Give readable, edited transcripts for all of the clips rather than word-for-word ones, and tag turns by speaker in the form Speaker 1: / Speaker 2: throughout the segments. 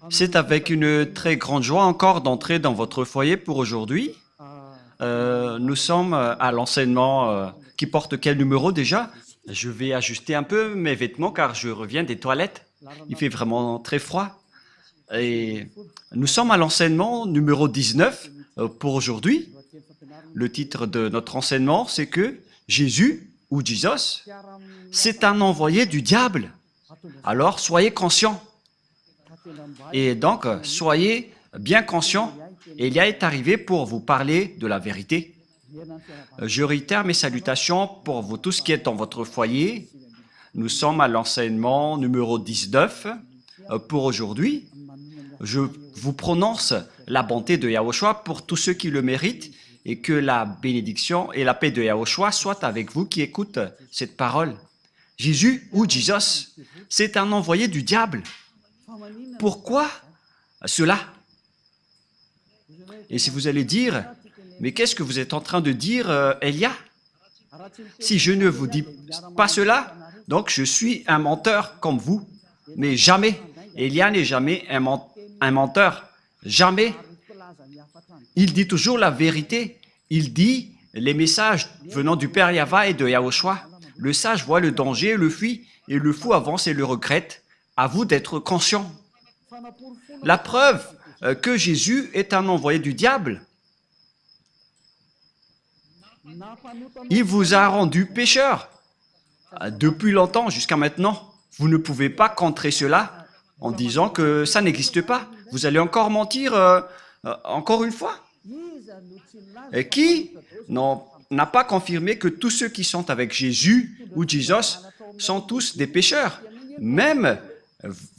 Speaker 1: C'est avec une très grande joie encore d'entrer dans votre foyer pour aujourd'hui. Nous sommes à l'enseignement qui porte quel numéro déjà? Je vais ajuster un peu mes vêtements car je reviens des toilettes. Il fait vraiment très froid. Et nous sommes à l'enseignement numéro 19 pour aujourd'hui. Le titre de notre enseignement, c'est que Jésus, ou Jesus, c'est un envoyé du diable. Alors, soyez conscients. Et donc, soyez bien conscients. Elia est arrivé pour vous parler de la vérité. Je réitère mes salutations pour vous tous qui êtes dans votre foyer. Nous sommes à l'enseignement numéro 19 pour aujourd'hui. Je vous prononce la bonté de Yahushua pour tous ceux qui le méritent et que la bénédiction et la paix de Yahushua soient avec vous qui écoutent cette parole. Jésus ou Jesus, c'est un envoyé du diable. Pourquoi cela? Et si vous allez dire, mais qu'est-ce que vous êtes en train de dire, Elia? Si je ne vous dis pas cela, donc je suis un menteur comme vous. Mais jamais, Elia n'est jamais un menteur. Jamais. Il dit toujours la vérité. Il dit les messages venant du Père Yahva et de Yahushua. Le sage voit le danger, le fuit, et le fou avance et le regrette. À vous d'être conscient. La preuve que Jésus est un envoyé du diable. Il vous a rendu pécheur. Depuis longtemps jusqu'à maintenant, vous ne pouvez pas contrer cela en disant que ça n'existe pas. Vous allez encore mentir encore une fois. Et qui n'a pas confirmé que tous ceux qui sont avec Jésus ou Jesus sont tous des pécheurs? Même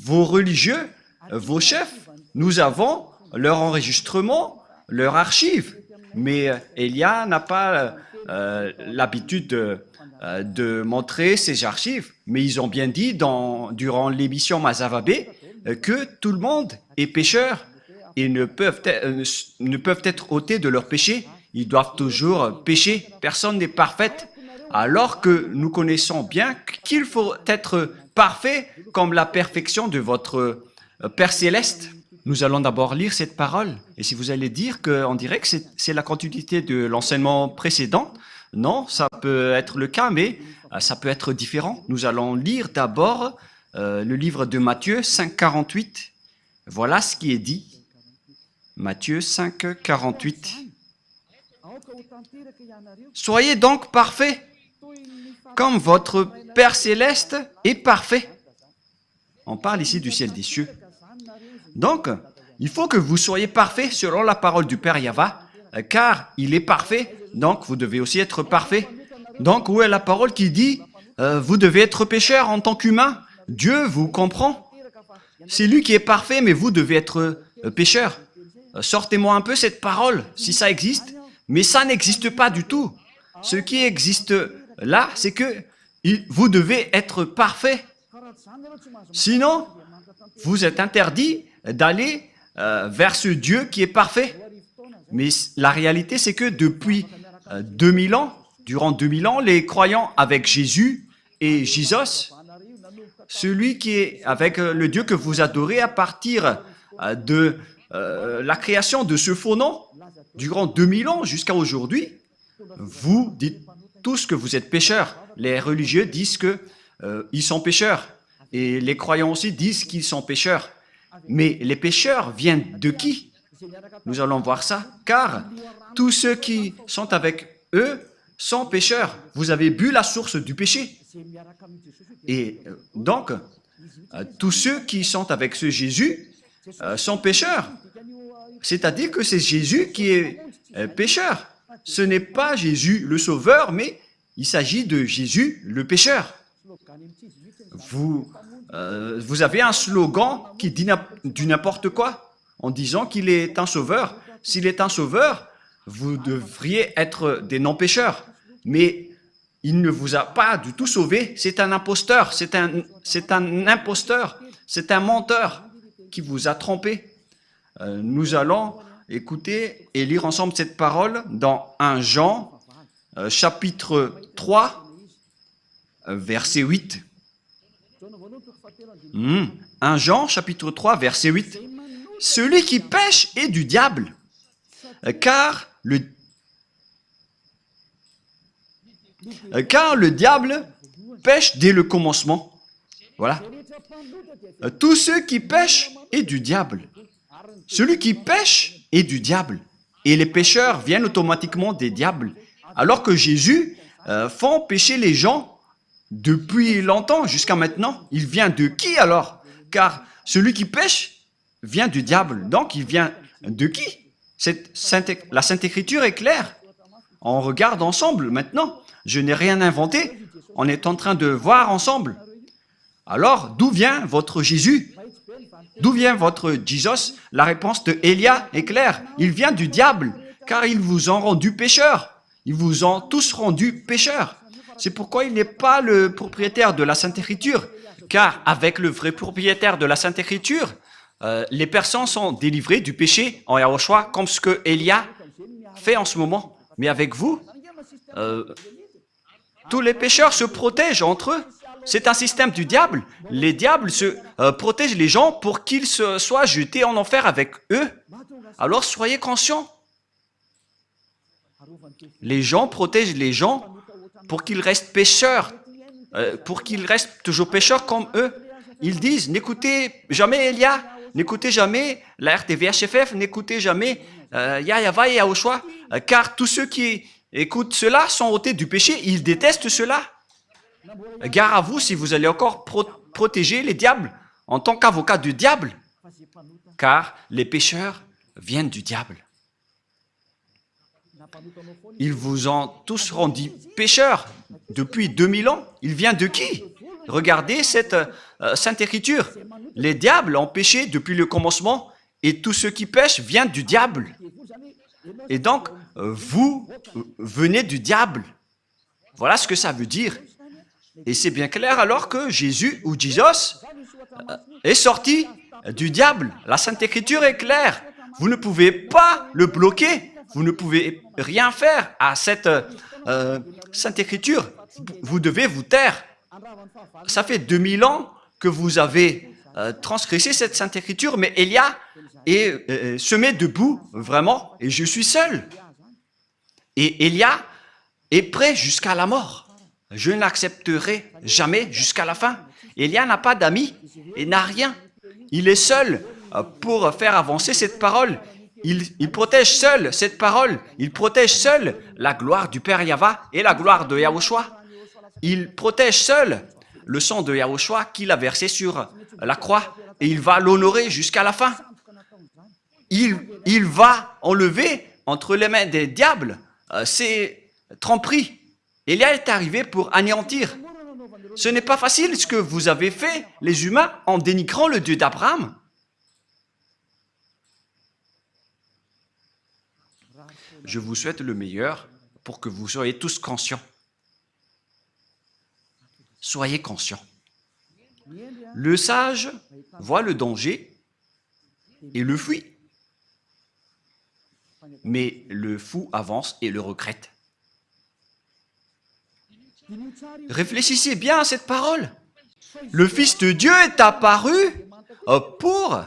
Speaker 1: vos religieux, vos chefs, nous avons leur enregistrement, leur archive. Mais Elia n'a pas l'habitude de montrer ses archives. Mais ils ont bien dit durant l'émission Mazavabé que tout le monde est pécheur et ne peuvent être ôtés de leur péché. Ils doivent toujours pécher. Personne n'est parfait. Alors que nous connaissons bien qu'il faut être parfait comme la perfection de votre Père Céleste. Nous allons d'abord lire cette parole. Et si vous allez dire qu'on dirait que c'est la continuité de l'enseignement précédent, non, ça peut être le cas, mais ça peut être différent. Nous allons lire d'abord le livre de Matthieu 5, 48. Voilà ce qui est dit. Matthieu 5, 48. Soyez donc parfaits, comme votre Père Céleste est parfait. On parle ici du ciel des cieux. Donc, il faut que vous soyez parfaits selon la parole du Père Yahva, car il est parfait, donc vous devez aussi être parfait. Donc, où est la parole qui dit vous devez être pécheur en tant qu'humain? Dieu vous comprend. C'est lui qui est parfait, mais vous devez être pécheur. Sortez-moi un peu cette parole, si ça existe. Mais ça n'existe pas du tout. Ce qui existe là, c'est que vous devez être parfait. Sinon, vous êtes interdit d'aller vers ce Dieu qui est parfait. Mais la réalité, c'est que depuis 2000 ans, durant 2000 ans, les croyants avec Jésus et Jesus, celui qui est avec le Dieu que vous adorez à partir de la création de ce faux nom, durant 2000 ans jusqu'à aujourd'hui, vous dites tous que vous êtes pécheurs. Les religieux disent qu'ils sont pécheurs. Et les croyants aussi disent qu'ils sont pécheurs. Mais les pécheurs viennent de qui? Nous allons voir ça. Car tous ceux qui sont avec eux sont pécheurs. Vous avez bu la source du péché. Et donc, tous ceux qui sont avec ce Jésus sont pécheurs. C'est-à-dire que c'est Jésus qui est pécheur. Ce n'est pas Jésus le sauveur, mais il s'agit de Jésus le pécheur. Vous avez un slogan qui dit du n'importe quoi en disant qu'il est un sauveur. S'il est un sauveur, vous devriez être des non-pécheurs. Mais il ne vous a pas du tout sauvé. C'est un imposteur, c'est un imposteur, c'est un menteur qui vous a trompé. Nous allons écouter et lire ensemble cette parole dans 1 Jean, chapitre 3, verset 8. 1 Jean, chapitre 3, verset 8. Celui qui pêche est du diable, car le diable pêche dès le commencement. Voilà. Tous ceux qui pêchent est du diable. Celui qui pêche est du diable. Et les pécheurs viennent automatiquement des diables. Alors que Jésus font pécher les gens depuis longtemps, jusqu'à maintenant. Il vient de qui alors? Car celui qui pêche vient du diable. Donc il vient de qui? La Sainte Écriture est claire. On regarde ensemble maintenant. Je n'ai rien inventé. On est en train de voir ensemble. Alors, d'où vient votre Jésus? D'où vient votre Jesus? La réponse de Élia est claire. Il vient du diable, car ils vous ont rendu pécheurs. Ils vous ont tous rendus pécheurs. C'est pourquoi il n'est pas le propriétaire de la Sainte Écriture, car avec le vrai propriétaire de la Sainte Écriture, les personnes sont délivrées du péché en Yahushua, comme ce que Élia fait en ce moment. Mais avec vous, tous les pécheurs se protègent entre eux. C'est un système du diable. Les diables se protègent les gens pour qu'ils soient jetés en enfer avec eux. Alors soyez conscients. Les gens protègent les gens pour qu'ils restent pécheurs, pour qu'ils restent toujours pécheurs comme eux. Ils disent, n'écoutez jamais Elia, n'écoutez jamais la RTVHFF, n'écoutez jamais Yahava et Yahushua, car tous ceux qui écoutent cela sont ôtés du péché, ils détestent cela. Gare à vous si vous allez encore protéger les diables en tant qu'avocat du diable, car les pécheurs viennent du diable. Ils vous ont tous rendus pécheurs depuis 2000 ans. Il vient de qui? Regardez cette Sainte Écriture. Les diables ont péché depuis le commencement et tous ceux qui pêchent viennent du diable. Et donc, vous venez du diable. Voilà ce que ça veut dire. Et c'est bien clair alors que Jésus ou Jesus est sorti du diable. La Sainte Écriture est claire. Vous ne pouvez pas le bloquer. Vous ne pouvez rien faire à cette Sainte Écriture. Vous devez vous taire. Ça fait 2000 ans que vous avez transgressé cette Sainte Écriture, mais Élia se met debout, vraiment, et je suis seul. Et Élia est prêt jusqu'à la mort. Je n'accepterai jamais jusqu'à la fin. Élia n'a pas d'amis et n'a rien. Il est seul pour faire avancer cette parole. Il protège seul cette parole. Il protège seul la gloire du Père Yahva et la gloire de Yahushua. Il protège seul le sang de Yahushua qu'il a versé sur la croix et il va l'honorer jusqu'à la fin. Il va enlever entre les mains des diables ces tromperies. Élia est arrivé pour anéantir. Ce n'est pas facile ce que vous avez fait, les humains, en dénigrant le Dieu d'Abraham. Je vous souhaite le meilleur pour que vous soyez tous conscients. Soyez conscients. Le sage voit le danger et le fuit. Mais le fou avance et le regrette. Réfléchissez bien à cette parole. Le Fils de Dieu est apparu pour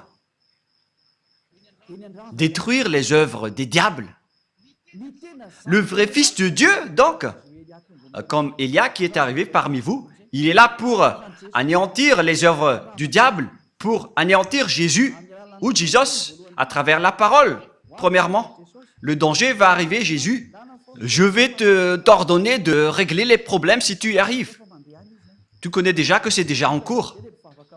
Speaker 1: détruire les œuvres des diables. Le vrai Fils de Dieu, donc, comme Élia qui est arrivé parmi vous, il est là pour anéantir les œuvres du diable, pour anéantir Jésus ou Jesus à travers la parole. Premièrement, le danger va arriver, Jésus. Je vais t'ordonner de régler les problèmes si tu y arrives. Tu connais déjà que c'est déjà en cours.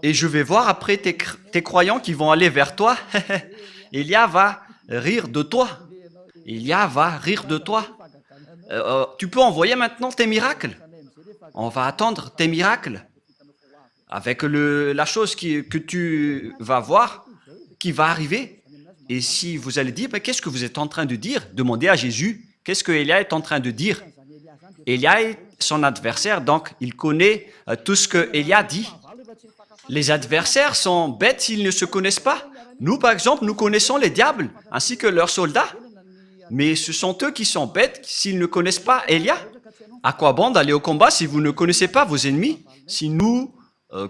Speaker 1: Et je vais voir après tes croyants qui vont aller vers toi. Élia va rire de toi. Élia va rire de toi. Tu peux envoyer maintenant tes miracles. On va attendre tes miracles. Avec la chose que tu vas voir, qui va arriver. Et si vous allez dire, qu'est-ce que vous êtes en train de dire? Demandez à Jésus. Qu'est-ce que Élia est en train de dire? Élia est son adversaire, donc il connaît tout ce que Élia dit. Les adversaires sont bêtes s'ils ne se connaissent pas. Nous, par exemple, nous connaissons les diables ainsi que leurs soldats. Mais ce sont eux qui sont bêtes s'ils ne connaissent pas Élia. À quoi bon d'aller au combat si vous ne connaissez pas vos ennemis? Si nous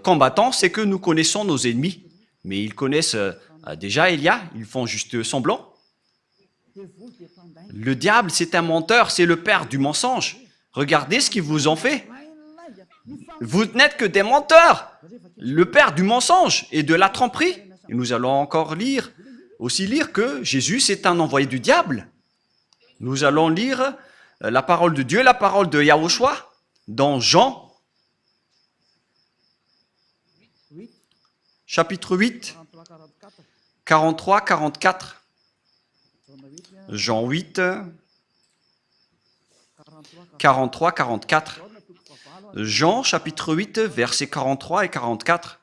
Speaker 1: combattants, c'est que nous connaissons nos ennemis. Mais ils connaissent déjà Élia, ils font juste semblant. Le diable, c'est un menteur, c'est le père du mensonge. Regardez ce qu'ils vous ont fait. Vous n'êtes que des menteurs. Le père du mensonge et de la tromperie. Et nous allons encore lire que Jésus, c'est un envoyé du diable. Nous allons lire la parole de Dieu, la parole de Yahushua, dans Jean, chapitre 8, 43-44. Jean 8, 43-44. Jean, chapitre 8, versets 43 et 44.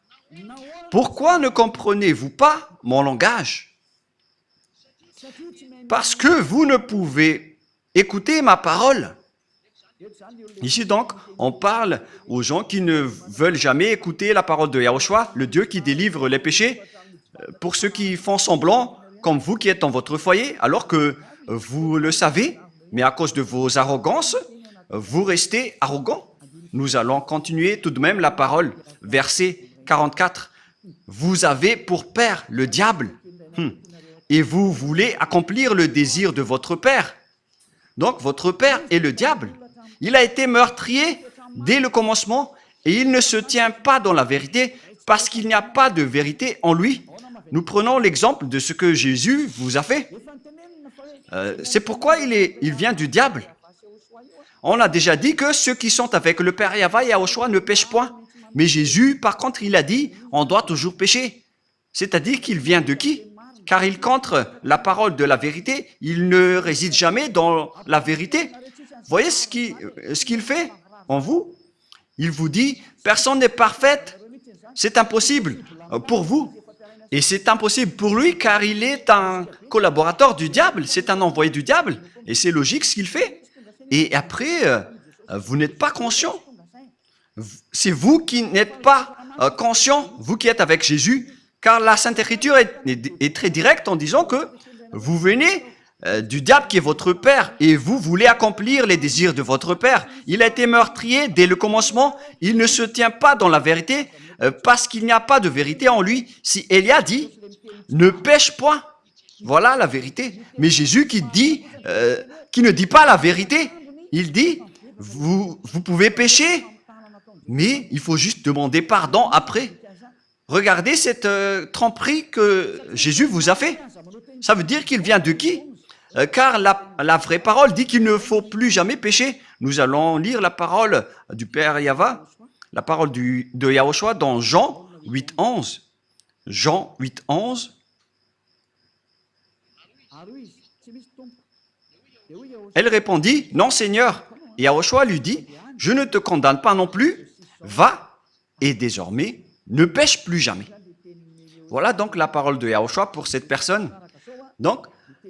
Speaker 1: Pourquoi ne comprenez-vous pas mon langage? Parce que vous ne pouvez écouter ma parole. Ici donc, on parle aux gens qui ne veulent jamais écouter la parole de Yahushua, le Dieu qui délivre les péchés, pour ceux qui font semblant, comme vous qui êtes dans votre foyer, alors que vous le savez, mais à cause de vos arrogances, vous restez arrogants. Nous allons continuer tout de même la parole, verset 44. Vous avez pour père le diable, et vous voulez accomplir le désir de votre père. Donc, votre père est le diable. Il a été meurtrier dès le commencement, et il ne se tient pas dans la vérité, parce qu'il n'y a pas de vérité en lui. Nous prenons l'exemple de ce que Jésus vous a fait. C'est pourquoi il vient du diable. On a déjà dit que ceux qui sont avec le Père Yahva et Yahushua ne pêchent point. Mais Jésus, par contre, il a dit, on doit toujours pécher. C'est-à-dire qu'il vient de qui? Car il contre la parole de la vérité. Il ne réside jamais dans la vérité. Voyez ce qu'il fait en vous? Il vous dit, personne n'est parfaite. C'est impossible pour vous. Et c'est impossible pour lui car il est un collaborateur du diable. C'est un envoyé du diable. Et c'est logique ce qu'il fait. Et après, vous n'êtes pas conscient. C'est vous qui n'êtes pas conscient, vous qui êtes avec Jésus, car la Sainte Écriture est très directe en disant que vous venez du diable qui est votre père et vous voulez accomplir les désirs de votre père. Il a été meurtrier dès le commencement, il ne se tient pas dans la vérité parce qu'il n'y a pas de vérité en lui. Si Élia dit « ne pêche point », voilà la vérité. Mais Jésus qui ne dit pas la vérité, il dit « vous pouvez pécher ». Mais il faut juste demander pardon après. Regardez cette tromperie que Jésus vous a fait. Ça veut dire qu'il vient de qui? Car la vraie parole dit qu'il ne faut plus jamais pécher. Nous allons lire la parole du Père Yahva, la parole de Yahushua dans Jean 8.11. Jean 8.11. Elle répondit, « Non, Seigneur. » Et Yahushua lui dit, « Je ne te condamne pas non plus. Va et désormais, ne pêche plus jamais. » Voilà donc la parole de Yahushua pour cette personne. Donc,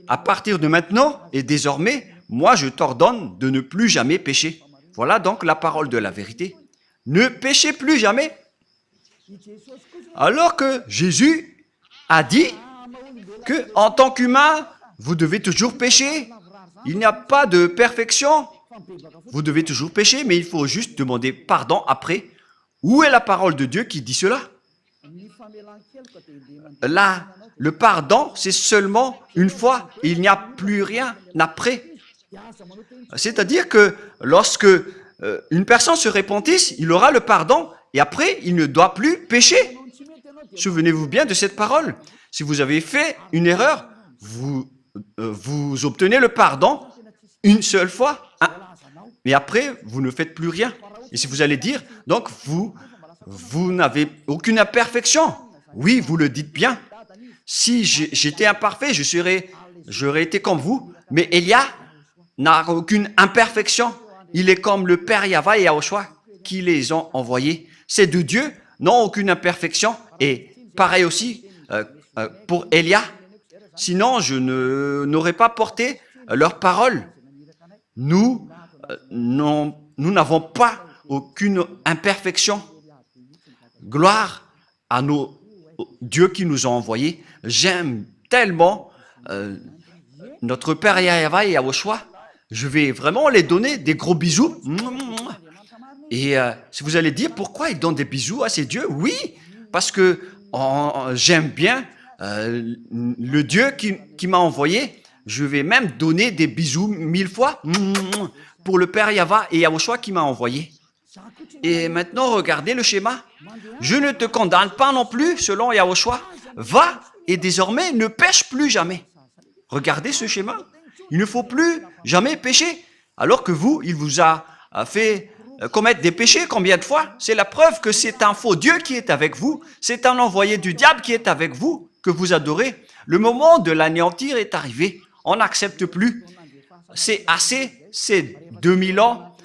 Speaker 1: à partir de maintenant et désormais, moi je t'ordonne de ne plus jamais pécher. Voilà donc la parole de la vérité. Ne péchez plus jamais. Alors que Jésus a dit que en tant qu'humain, vous devez toujours pécher. Il n'y a pas de perfection. Vous devez toujours pécher, mais il faut juste demander pardon après. Où est la parole de Dieu qui dit cela? Là, le pardon, c'est seulement une fois. Il n'y a plus rien après. C'est-à-dire que lorsque une personne se repentisse, il aura le pardon et après, il ne doit plus pécher. Souvenez-vous bien de cette parole. Si vous avez fait une erreur, vous obtenez le pardon une seule fois. Mais après, vous ne faites plus rien. Et si vous allez dire, donc vous n'avez aucune imperfection. Oui, vous le dites bien. Si j'étais imparfait, j'aurais été comme vous. Mais Élia n'a aucune imperfection. Il est comme le Père Yahva et Yahushua qui les ont envoyés. Ces deux dieux n'ont aucune imperfection. Et pareil aussi pour Élia. Sinon, je n'aurais pas porté leur parole. Nous n'avons pas aucune imperfection. Gloire à nos dieux qui nous ont envoyés. J'aime tellement notre Père Yahva et Yahushua. Je vais vraiment les donner des gros bisous. Et si vous allez dire, pourquoi il donne des bisous à ces dieux? Oui, parce que j'aime bien le Dieu qui m'a envoyé. Je vais même donner des bisous 1000 fois pour le Père Yahva et Yahushua qui m'a envoyé. Et maintenant, regardez le schéma. Je ne te condamne pas non plus, selon Yahushua. Va et désormais ne pêche plus jamais. Regardez ce schéma. Il ne faut plus jamais pécher. Alors que vous, il vous a fait commettre des péchés combien de fois? C'est la preuve que c'est un faux Dieu qui est avec vous. C'est un envoyé du diable qui est avec vous, que vous adorez. Le moment de l'anéantir est arrivé. On n'accepte plus. C'est assez, c'est 2000 ans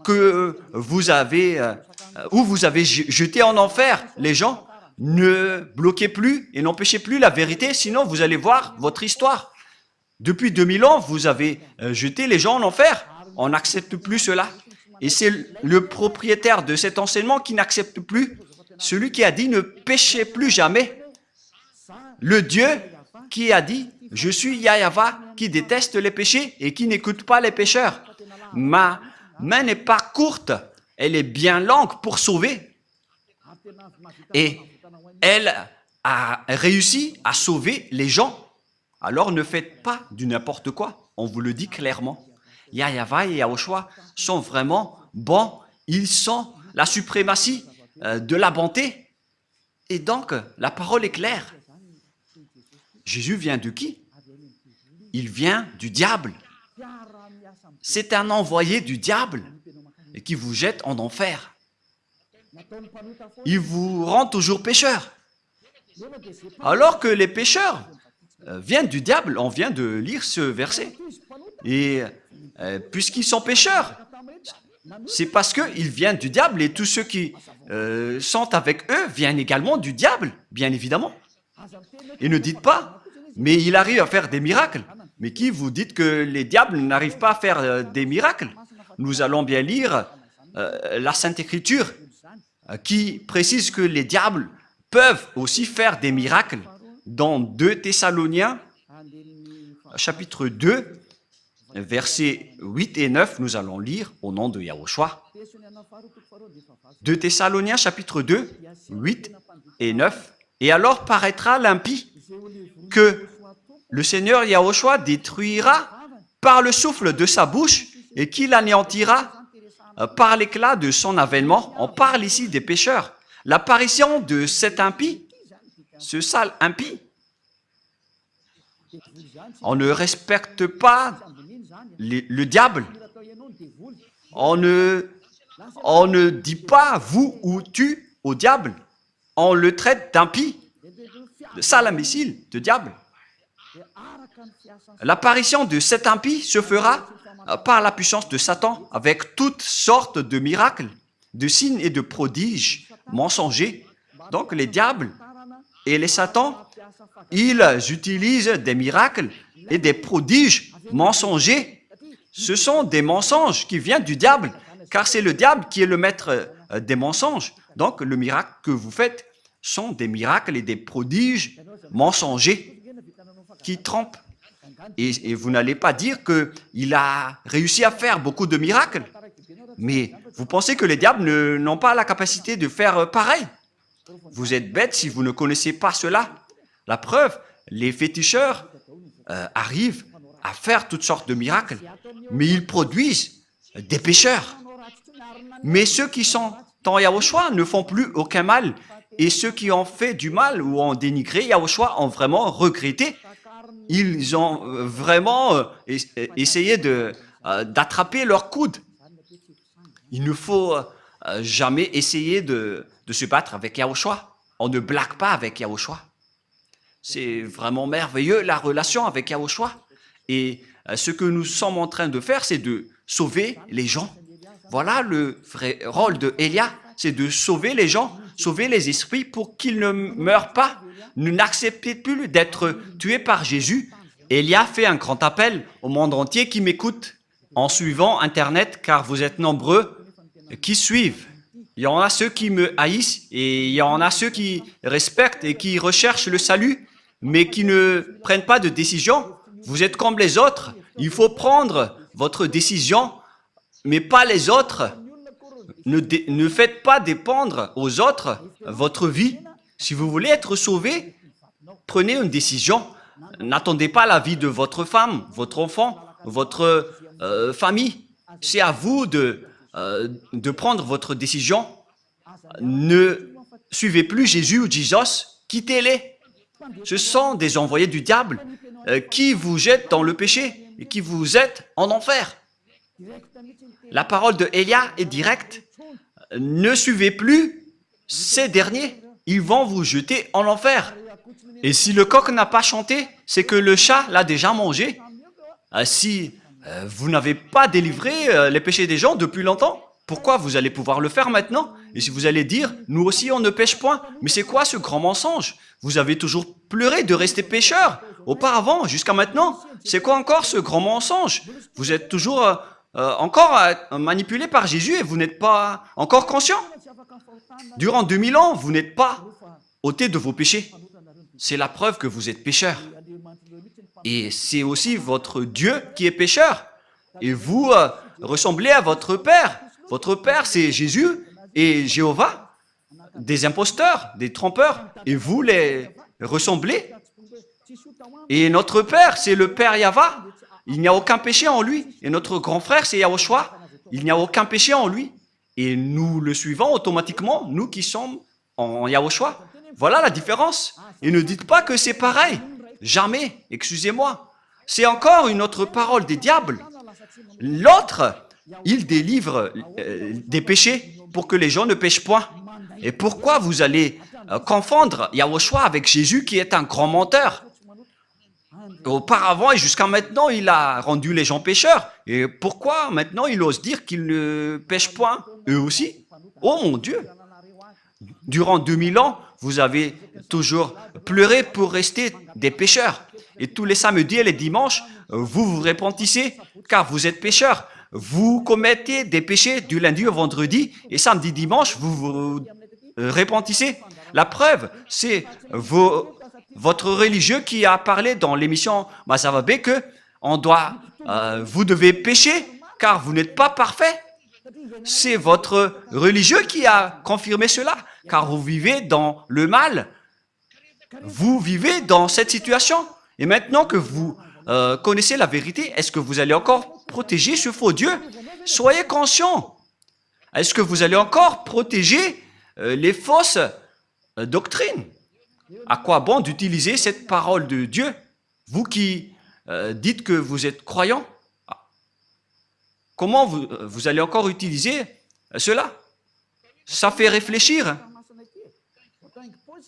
Speaker 1: que vous avez, où vous avez jeté en enfer les gens. Ne bloquez plus et n'empêchez plus la vérité, sinon vous allez voir votre histoire. Depuis 2000 ans, vous avez jeté les gens en enfer. On n'accepte plus cela. Et c'est le propriétaire de cet enseignement qui n'accepte plus. Celui qui a dit ne péchez plus jamais. Le Dieu qui a dit je suis Yahva qui déteste les péchés et qui n'écoute pas les pécheurs. Ma main n'est pas courte, elle est bien longue pour sauver. Et elle a réussi à sauver les gens. Alors ne faites pas du n'importe quoi. On vous le dit clairement. Yahva et Yahushua sont vraiment bons. Ils sont la suprématie de la bonté. Et donc, la parole est claire. Jésus vient de qui? Il vient du diable. C'est un envoyé du diable qui vous jette en enfer. Il vous rend toujours pécheur. Alors que les pécheurs viennent du diable, on vient de lire ce verset. Et puisqu'ils sont pécheurs, c'est parce qu'ils viennent du diable et tous ceux qui sont avec eux viennent également du diable, bien évidemment. Et ne dites pas, mais il arrive à faire des miracles. Mais qui vous dites que les diables n'arrivent pas à faire des miracles? Nous allons bien lire la Sainte Écriture qui précise que les diables peuvent aussi faire des miracles. Dans 2 Thessaloniens, chapitre 2, versets 8 et 9, nous allons lire au nom de Yahushua. 2 Thessaloniens, chapitre 2, 8 et 9. Et alors paraîtra l'impie que le Seigneur Yahushua détruira par le souffle de sa bouche et qu'il anéantira par l'éclat de son avènement. On parle ici des pécheurs. L'apparition de cet impie, ce sale impie, on ne respecte pas le diable. On ne dit pas vous ou tu au diable. On le traite d'impie, de sale imbécile, de diable. L'apparition de cet impie se fera par la puissance de Satan avec toutes sortes de miracles, de signes et de prodiges mensongers. Donc les diables et les satans, ils utilisent des miracles et des prodiges mensongers. Ce sont des mensonges qui viennent du diable, car c'est le diable qui est le maître des mensonges. Donc le miracle que vous faites sont des miracles et des prodiges mensongers qui trompent. Et vous n'allez pas dire qu'il a réussi à faire beaucoup de miracles. Mais vous pensez que les diables n'ont pas la capacité de faire pareil? Vous êtes bête si vous ne connaissez pas cela. La preuve, les féticheurs arrivent à faire toutes sortes de miracles, mais ils produisent des pécheurs. Mais ceux qui sont en Yahushua ne font plus aucun mal. Et ceux qui ont fait du mal ou ont dénigré Yahushua ont vraiment regretté. Ils ont vraiment essayé d'attraper leur coude. Il ne faut jamais essayer de se battre avec Yahushua. On ne blague pas avec Yahushua. C'est vraiment merveilleux la relation avec Yahushua. Et ce que nous sommes en train de faire, c'est de sauver les gens. Voilà le vrai rôle de Elia, c'est de sauver les gens, sauver les esprits pour qu'ils ne meurent pas. N'acceptez plus d'être tués par Jésus. Elia fait un grand appel au monde entier qui m'écoute en suivant Internet, car vous êtes nombreux qui suivent. Il y en a ceux qui me haïssent et il y en a ceux qui respectent et qui recherchent le salut, mais qui ne prennent pas de décision. Vous êtes comme les autres. Il faut prendre votre décision mais pas les autres. Ne faites pas dépendre aux autres votre vie. Si vous voulez être sauvé, prenez une décision. N'attendez pas la vie de votre femme, votre enfant, votre famille. C'est à vous de prendre votre décision. Ne suivez plus Jésus ou Jesus, quittez-les. Ce sont des envoyés du diable qui vous jettent dans le péché et qui vous jettent en enfer. La parole de Élia est directe. Ne suivez plus ces derniers. Ils vont vous jeter en enfer. Et si le coq n'a pas chanté, c'est que le chat l'a déjà mangé. Si vous n'avez pas délivré les péchés des gens depuis longtemps, pourquoi vous allez pouvoir le faire maintenant? Et si vous allez dire, nous aussi on ne pêche point. Mais c'est quoi ce grand mensonge? Vous avez toujours pleuré de rester pécheur auparavant, jusqu'à maintenant. C'est quoi encore ce grand mensonge? Vous êtes toujours encore manipulé par Jésus et vous n'êtes pas encore conscient. Durant 2000 ans, vous n'êtes pas ôté de vos péchés. C'est la preuve que vous êtes pécheur. Et c'est aussi votre Dieu qui est pécheur. Et vous ressemblez à votre Père. Votre Père, c'est Jésus et Jéhovah, des imposteurs, des trompeurs. Et vous les ressemblez. Et notre Père, c'est le Père Yahva. Il n'y a aucun péché en lui. Et notre grand frère, c'est Yahushua. Il n'y a aucun péché en lui. Et nous le suivons automatiquement, nous qui sommes en Yahushua. Voilà la différence. Et ne dites pas que c'est pareil. Jamais, excusez-moi. C'est encore une autre parole des diables. L'autre, il délivre des péchés pour que les gens ne pêchent point. Et pourquoi vous allez confondre Yahushua avec Jésus qui est un grand menteur? Auparavant et jusqu'à maintenant, il a rendu les gens pécheurs. Et pourquoi maintenant il ose dire qu'ils ne pêchent point, eux aussi? Oh mon Dieu! Durant 2000 ans, vous avez toujours pleuré pour rester des pécheurs. Et tous les samedis et les dimanches, vous vous repentissez car vous êtes pécheurs. Vous commettez des péchés du lundi au vendredi et samedi, dimanche, vous vous repentissez. La preuve, c'est votre religieux qui a parlé dans l'émission Masavabé que vous devez pécher car vous n'êtes pas parfait. C'est votre religieux qui a confirmé cela, car vous vivez dans le mal. Vous vivez dans cette situation. Et maintenant que vous connaissez la vérité, est-ce que vous allez encore protéger ce faux Dieu? Soyez conscient. Est-ce que vous allez encore protéger les fausses doctrines? À quoi bon d'utiliser cette parole de Dieu? Vous qui dites que vous êtes croyant, comment vous allez encore utiliser cela? Ça fait réfléchir.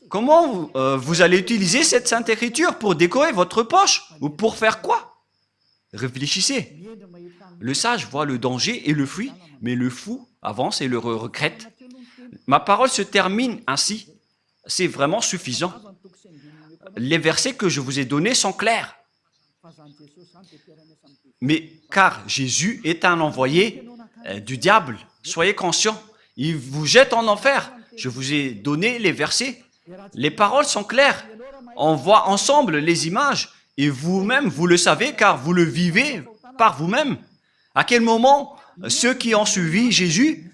Speaker 1: Comment vous allez utiliser cette Sainte Écriture pour décorer votre poche? Ou pour faire quoi? Réfléchissez. Le sage voit le danger et le fuit, mais le fou avance et le regrette. Ma parole se termine ainsi. C'est vraiment suffisant. Les versets que je vous ai donnés sont clairs. Mais car Jésus est un envoyé du diable, soyez conscients. Il vous jette en enfer. Je vous ai donné les versets. Les paroles sont claires. On voit ensemble les images. Et vous-même, vous le savez car vous le vivez par vous-même. À quel moment ceux qui ont suivi Jésus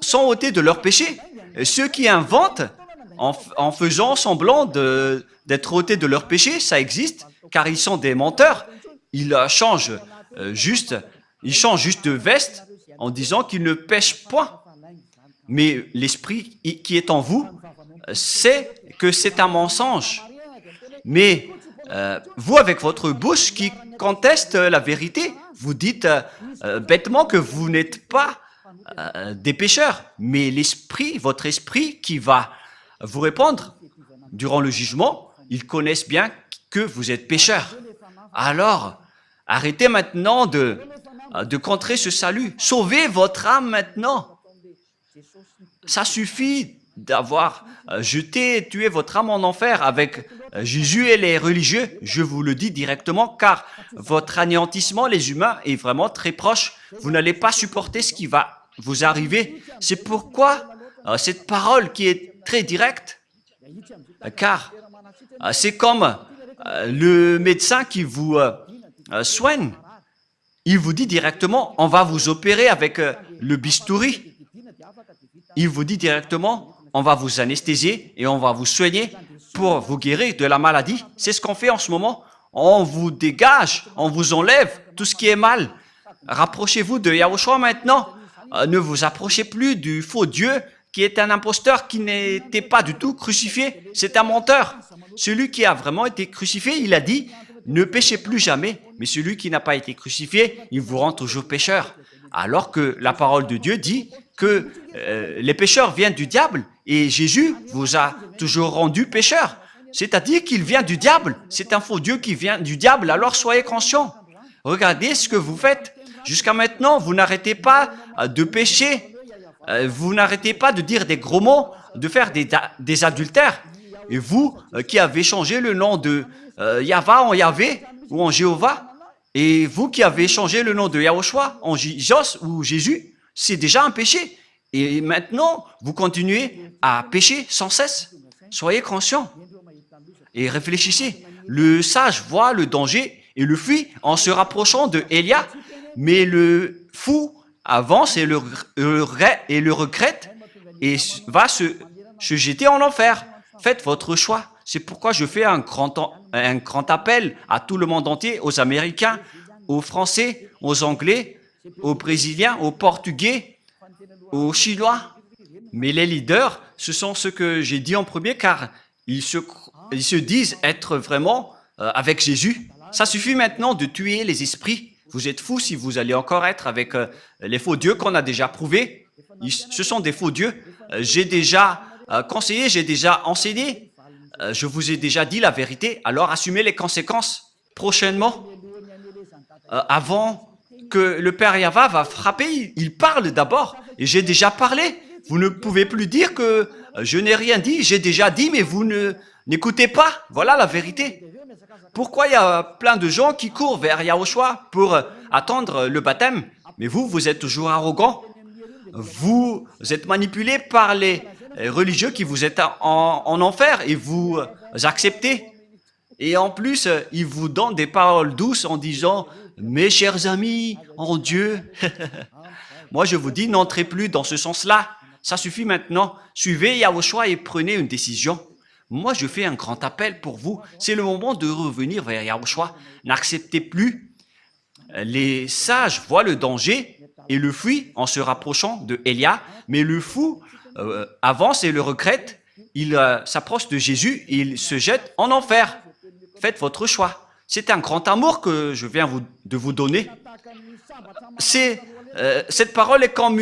Speaker 1: sont ôtés de leurs péchés? Ceux qui inventent en faisant semblant d'être ôtés de leurs péchés, ça existe car ils sont des menteurs. Ils changent juste de veste en disant qu'ils ne pêchent point. Mais l'esprit qui est en vous sait que c'est un mensonge. Mais vous, avec votre bouche qui conteste la vérité, vous dites bêtement que vous n'êtes pas des pécheurs. Mais l'esprit, votre esprit qui va vous répondre durant le jugement, ils connaissent bien que vous êtes pécheurs. Alors, arrêtez maintenant de contrer ce salut. Sauvez votre âme maintenant. Ça suffit d'avoir jeté et tué votre âme en enfer avec Jésus et les religieux. Je vous le dis directement, car votre anéantissement, les humains, est vraiment très proche. Vous n'allez pas supporter ce qui va vous arriver. C'est pourquoi cette parole qui est très directe, car c'est comme le médecin qui vous soigne. il vous dit directement, on va vous opérer avec le bistouri. Il vous dit directement, on va vous anesthésier et on va vous soigner pour vous guérir de la maladie. C'est ce qu'on fait en ce moment. On vous dégage, on vous enlève tout ce qui est mal. Rapprochez-vous de Yahushua maintenant. Ne vous approchez plus du faux Dieu qui est un imposteur qui n'était pas du tout crucifié. C'est un menteur. Celui qui a vraiment été crucifié, il a dit, ne péchez plus jamais. Mais celui qui n'a pas été crucifié, il vous rend toujours pécheur. Alors que la parole de Dieu dit que les pécheurs viennent du diable et Jésus vous a toujours rendu pécheur. C'est-à-dire qu'il vient du diable. C'est un faux Dieu qui vient du diable, alors soyez conscients. Regardez ce que vous faites. Jusqu'à maintenant, vous n'arrêtez pas de pécher. Vous n'arrêtez pas de dire des gros mots, de faire des adultères. Et vous qui avez changé le nom de Yahva en Yahvé ou en Jéhovah, et vous qui avez changé le nom de Yahushua en Jos ou Jésus, c'est déjà un péché. Et maintenant, vous continuez à pécher sans cesse. Soyez conscients et réfléchissez. Le sage voit le danger et le fuit en se rapprochant de Élia, mais le fou avance et le regrette et va se jeter en enfer. Faites votre choix. C'est pourquoi je fais un grand appel à tout le monde entier, aux Américains, aux Français, aux Anglais, aux Brésiliens, aux Portugais, aux Chinois. Mais les leaders, ce sont ceux que j'ai dit en premier, car ils se disent être vraiment avec Jésus. Ça suffit maintenant de tuer les esprits. Vous êtes fous si vous allez encore être avec les faux dieux qu'on a déjà prouvés. Ce sont des faux dieux. J'ai déjà conseillé, j'ai déjà enseigné. Je vous ai déjà dit la vérité. Alors assumez les conséquences prochainement. Avant que le Père Yahva va frapper, il parle d'abord. Et j'ai déjà parlé. Vous ne pouvez plus dire que je n'ai rien dit. J'ai déjà dit, mais vous n'écoutez pas. Voilà la vérité. Pourquoi il y a plein de gens qui courent vers Yahushua pour attendre le baptême? Mais vous êtes toujours arrogant. Vous êtes manipulé par les religieux qui vous êtes en enfer et vous acceptez. Et en plus, ils vous donnent des paroles douces en disant « Mes chers amis, en Dieu ». Moi, je vous dis, n'entrez plus dans ce sens-là. Ça suffit maintenant. Suivez Yahushua et prenez une décision. Moi, je fais un grand appel pour vous. C'est le moment de revenir vers Yahushua. N'acceptez plus. Les sages voient le danger et le fuient en se rapprochant de Élia, mais le fou avance et le regrette. Il s'approche de Jésus et il se jette en enfer. Faites votre choix. C'est un grand amour que je viens de vous donner. Cette parole est comme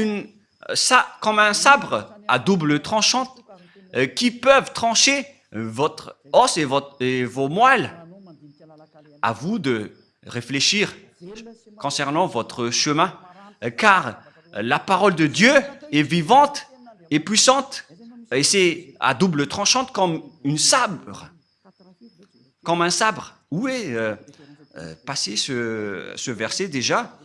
Speaker 1: un sabre à double tranchant qui peuvent trancher votre os et vos moelles. À vous de réfléchir concernant votre chemin, car la parole de Dieu est vivante et puissante, et c'est à double tranchante comme un sabre. Où est passé ce verset déjà?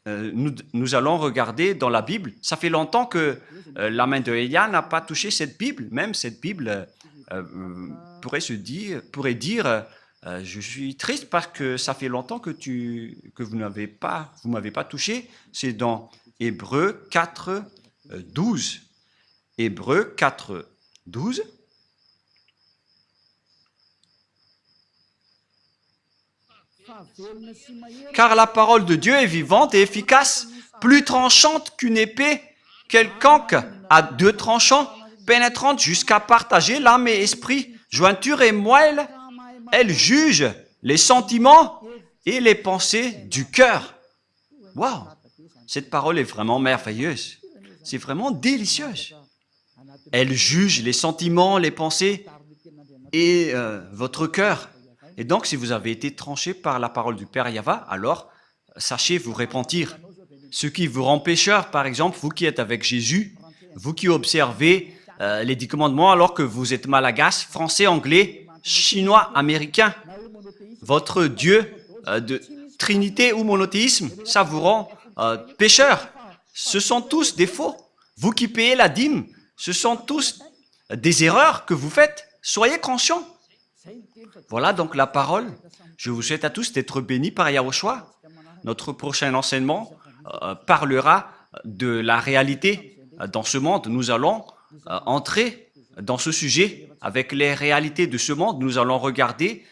Speaker 1: Nous allons regarder dans la Bible. Ça fait longtemps que la main de Élia n'a pas touché cette Bible. Même cette Bible pourrait dire je suis triste parce que ça fait longtemps que vous m'avez pas touché. C'est dans Hébreux 4, 12. Hébreux 4, 12. Car la parole de Dieu est vivante et efficace, plus tranchante qu'une épée quelconque à deux tranchants, pénétrante jusqu'à partager l'âme et esprit, jointure et moelle. Elle juge les sentiments et les pensées du cœur. Waouh! Cette parole est vraiment merveilleuse. C'est vraiment délicieuse. Elle juge les sentiments, les pensées et votre cœur. Et donc, si vous avez été tranché par la parole du Père Yahva, alors sachez vous repentir. Ce qui vous rend pécheur, par exemple, vous qui êtes avec Jésus, vous qui observez les 10 commandements alors que vous êtes malagasy, français, anglais, chinois, américain, votre Dieu de Trinité ou monothéisme, ça vous rend pécheur. Ce sont tous des faux. Vous qui payez la dîme, ce sont tous des erreurs que vous faites. Soyez conscients. Voilà donc la parole. Je vous souhaite à tous d'être bénis par Yahushua. Notre prochain enseignement parlera de la réalité dans ce monde. Nous allons entrer dans ce sujet avec les réalités de ce monde. Nous allons regarder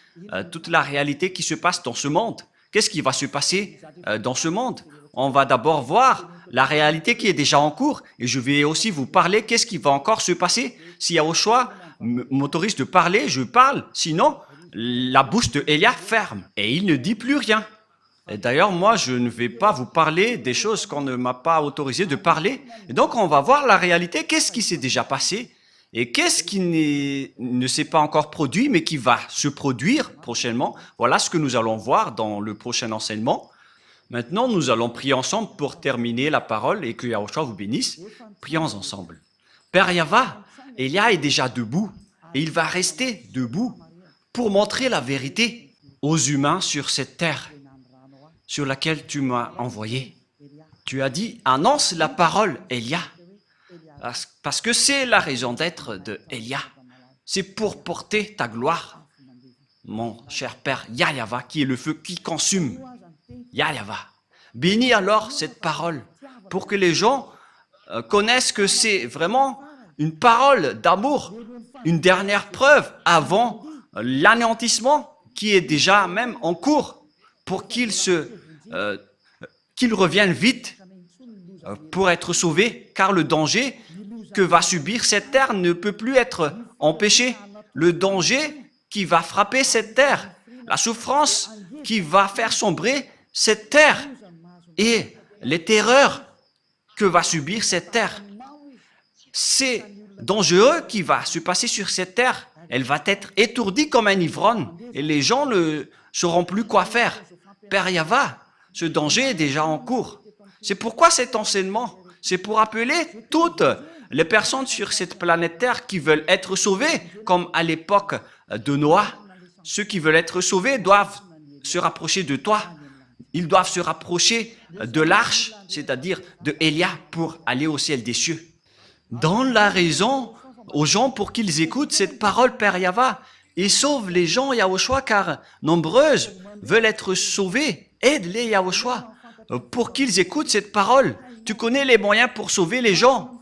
Speaker 1: toute la réalité qui se passe dans ce monde. Qu'est-ce qui va se passer dans ce monde? On va d'abord voir la réalité qui est déjà en cours et je vais aussi vous parler qu'est-ce qui va encore se passer. Si Yahushua m'autorise de parler, je parle. Sinon, la bouche de Élia ferme et il ne dit plus rien. Et d'ailleurs, moi, je ne vais pas vous parler des choses qu'on ne m'a pas autorisé de parler. Et donc, on va voir la réalité. Qu'est-ce qui s'est déjà passé et qu'est-ce qui ne s'est pas encore produit, mais qui va se produire prochainement. Voilà ce que nous allons voir dans le prochain enseignement. Maintenant, nous allons prier ensemble pour terminer la parole et que Yahushua vous bénisse. Prions ensemble. Père Yahva, Élia est déjà debout et il va rester debout pour montrer la vérité aux humains sur cette terre sur laquelle tu m'as envoyé. Tu as dit, annonce la parole, Élia, parce que c'est la raison d'être de Élia. C'est pour porter ta gloire, mon cher Père Yahva, qui est le feu qui consume. Yahva. Bénis alors cette parole pour que les gens connaissent que c'est vraiment une parole d'amour, une dernière preuve avant l'anéantissement qui est déjà même en cours pour qu'ils reviennent vite pour être sauvés, car le danger que va subir cette terre ne peut plus être empêché. Le danger qui va frapper cette terre, la souffrance qui va faire sombrer cette terre et les terreurs que va subir cette terre. C'est dangereux qui va se passer sur cette terre. Elle va être étourdie comme un ivrogne et les gens ne sauront plus quoi faire. Père Yahva, ce danger est déjà en cours. C'est pourquoi cet enseignement, c'est pour appeler toutes les personnes sur cette planète Terre qui veulent être sauvées, comme à l'époque de Noah. Ceux qui veulent être sauvés doivent se rapprocher de toi. Ils doivent se rapprocher de l'arche, c'est-à-dire de Élia, pour aller au ciel des cieux. Donne la raison aux gens pour qu'ils écoutent cette parole, Père Yahva, et sauve les gens, Yahushua, car nombreuses veulent être sauvées. Aide-les, Yahushua, pour qu'ils écoutent cette parole. Tu connais les moyens pour sauver les gens.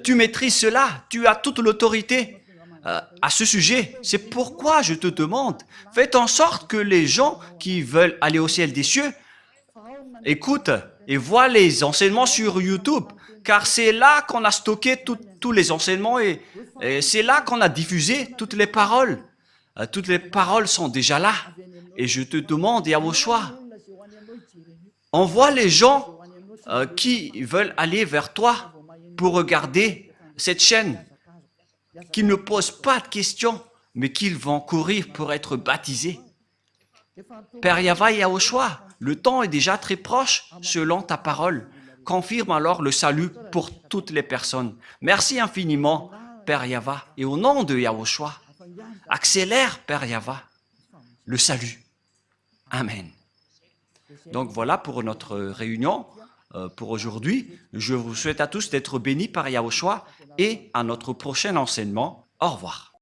Speaker 1: Tu maîtrises cela. Tu as toute l'autorité à ce sujet. C'est pourquoi je te demande, faites en sorte que les gens qui veulent aller au ciel des cieux écoutent et voient les enseignements sur YouTube, car c'est là qu'on a stocké tous les enseignements et c'est là qu'on a diffusé toutes les paroles. Toutes les paroles sont déjà là. Et je te demande, Yahushua, envoie les gens qui veulent aller vers toi pour regarder cette chaîne, qui ne posent pas de questions, mais qu'ils vont courir pour être baptisés. Père Yahva et Yahushua, le temps est déjà très proche selon ta parole. Confirme alors le salut pour toutes les personnes. Merci infiniment, Père Yahva, et au nom de Yahushua, accélère, Père Yahva, le salut. Amen. Donc voilà pour notre réunion pour aujourd'hui. Je vous souhaite à tous d'être bénis par Yahushua et à notre prochain enseignement. Au revoir.